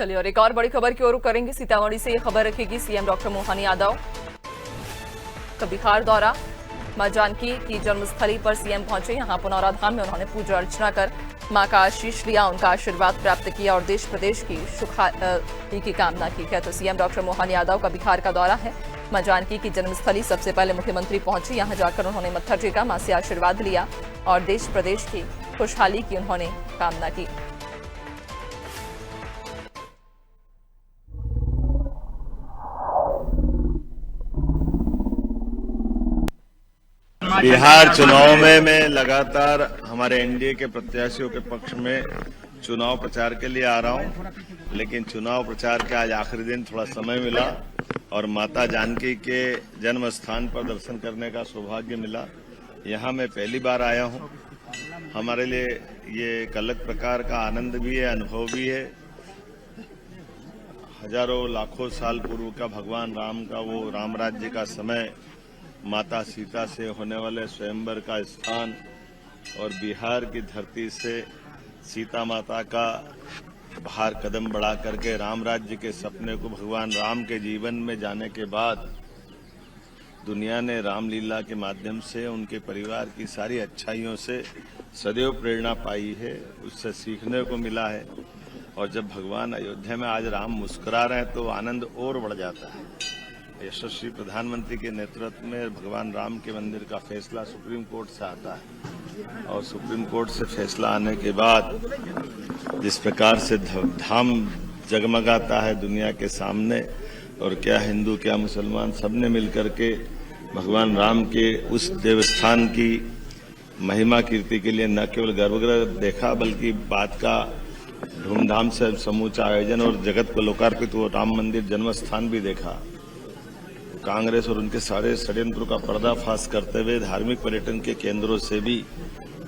चलिए और एक और बड़ी खबर की ओर रुख करेंगे। सीतामढ़ी से ये खबर रखेगी सीएम डॉक्टर मोहन यादव का बिहार दौरा। मां जानकी की जन्मस्थली पर सीएम पहुंचे। यहां पुनौरा धाम में उन्होंने पूजा अर्चना कर मां का आशीष लिया, उनका आशीर्वाद प्राप्त किया और देश प्रदेश की सुखाली की कामना की है। तो सीएम डॉक्टर मोहन यादव का बिहार का दौरा है। मां जानकी की जन्मस्थली सबसे पहले मुख्यमंत्री पहुंचे। यहां जाकर उन्होंने मत्था टेका, मां से आशीर्वाद लिया और देश प्रदेश की खुशहाली की उन्होंने कामना की। बिहार चुनाव में मैं लगातार हमारे एनडीए के प्रत्याशियों के पक्ष में चुनाव प्रचार के लिए आ रहा हूं, लेकिन चुनाव प्रचार के आज आखिरी दिन थोड़ा समय मिला और माता जानकी के जन्म स्थान पर दर्शन करने का सौभाग्य मिला। यहां मैं पहली बार आया हूं। हमारे लिए ये एक अलग प्रकार का आनंद भी है, अनुभव भी है। हजारों लाखों साल पूर्व का भगवान राम का वो राम राज्य का समय, माता सीता से होने वाले स्वयंवर का स्थान और बिहार की धरती से सीता माता का बाहर कदम बढ़ा करके राम राज्य के सपने को भगवान राम के जीवन में जाने के बाद दुनिया ने रामलीला के माध्यम से उनके परिवार की सारी अच्छाइयों से सदैव प्रेरणा पाई है, उससे सीखने को मिला है। और जब भगवान अयोध्या में आज राम मुस्कुरा रहे हैं तो आनंद और बढ़ जाता है। यशस्वी प्रधानमंत्री के नेतृत्व में भगवान राम के मंदिर का फैसला सुप्रीम कोर्ट से आता है और सुप्रीम कोर्ट से फैसला आने के बाद जिस प्रकार से धाम जगमगाता है दुनिया के सामने, और क्या हिंदू क्या मुसलमान सबने मिलकर के भगवान राम के उस देवस्थान की महिमा कीर्ति के लिए न केवल गर्भगृह देखा बल्कि बाद का धूमधाम से समूचा आयोजन और जगत को लोकार्पित हुआ राम मंदिर जन्म स्थान भी देखा। कांग्रेस और उनके सारे षड्यंत्रों का पर्दाफाश करते हुए धार्मिक पर्यटन के केंद्रों से भी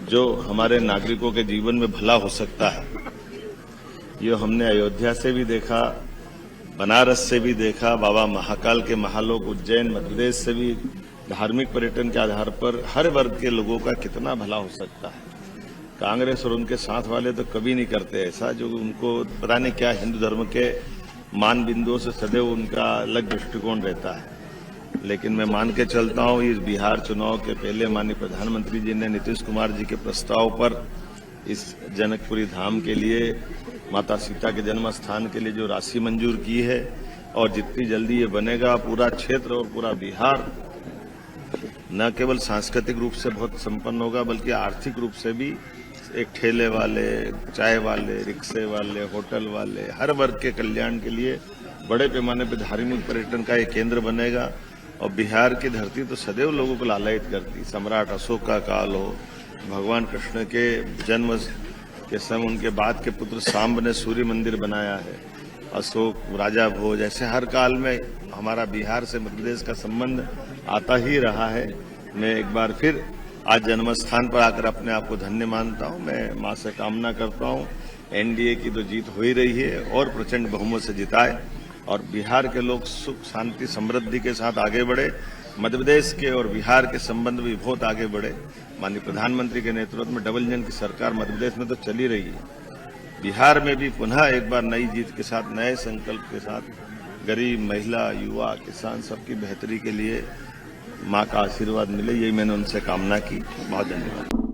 जो हमारे नागरिकों के जीवन में भला हो सकता है, ये हमने अयोध्या से भी देखा, बनारस से भी देखा, बाबा महाकाल के महालोक उज्जैन मध्य प्रदेश से भी धार्मिक पर्यटन के आधार पर हर वर्ग के लोगों का कितना भला हो सकता है। कांग्रेस और उनके साथ वाले तो कभी नहीं करते ऐसा, जो उनको पता नहीं क्या हिंदू धर्म के मान बिंदुओं से सदैव उनका अलग दृष्टिकोण रहता है। लेकिन मैं मान के चलता हूं इस बिहार चुनाव के पहले माननीय प्रधानमंत्री जी ने नीतीश कुमार जी के प्रस्ताव पर इस जनकपुरी धाम के लिए माता सीता के जन्म स्थान के लिए जो राशि मंजूर की है, और जितनी जल्दी ये बनेगा पूरा क्षेत्र और पूरा बिहार न केवल सांस्कृतिक रूप से बहुत संपन्न होगा बल्कि आर्थिक रूप से भी एक ठेले वाले, चाय वाले, रिक्शे वाले, होटल वाले हर वर्ग के कल्याण के लिए बड़े पैमाने पर धार्मिक पर्यटन का एक केंद्र बनेगा। और बिहार की धरती तो सदैव लोगों को लालायित करती। सम्राट अशोक का काल हो, भगवान कृष्ण के जन्म के समय उनके बाद के पुत्र सांब ने सूर्य मंदिर बनाया है, अशोक, राजा भोज, ऐसे हर काल में हमारा बिहार से मध्य प्रदेश का संबंध आता ही रहा है। मैं एक बार फिर आज जन्म स्थान पर आकर अपने आप को धन्य मानता हूं। मैं मां से कामना करता हूं एनडीए की तो जीत हो ही रही है और प्रचंड बहुमत से जिताए और बिहार के लोग सुख शांति समृद्धि के साथ आगे बढ़े। मध्य प्रदेश के और बिहार के संबंध भी बहुत आगे बढ़े। माननीय प्रधानमंत्री के नेतृत्व में डबल इंजन की सरकार मध्य प्रदेश में तो चली रही है। बिहार में भी पुनः एक बार नई जीत के साथ, नए संकल्प के साथ गरीब, महिला, युवा, किसान सबकी बेहतरी के लिए मां का आशीर्वाद मिले, यही मैंने उनसे कामना की। बहुत धन्यवाद।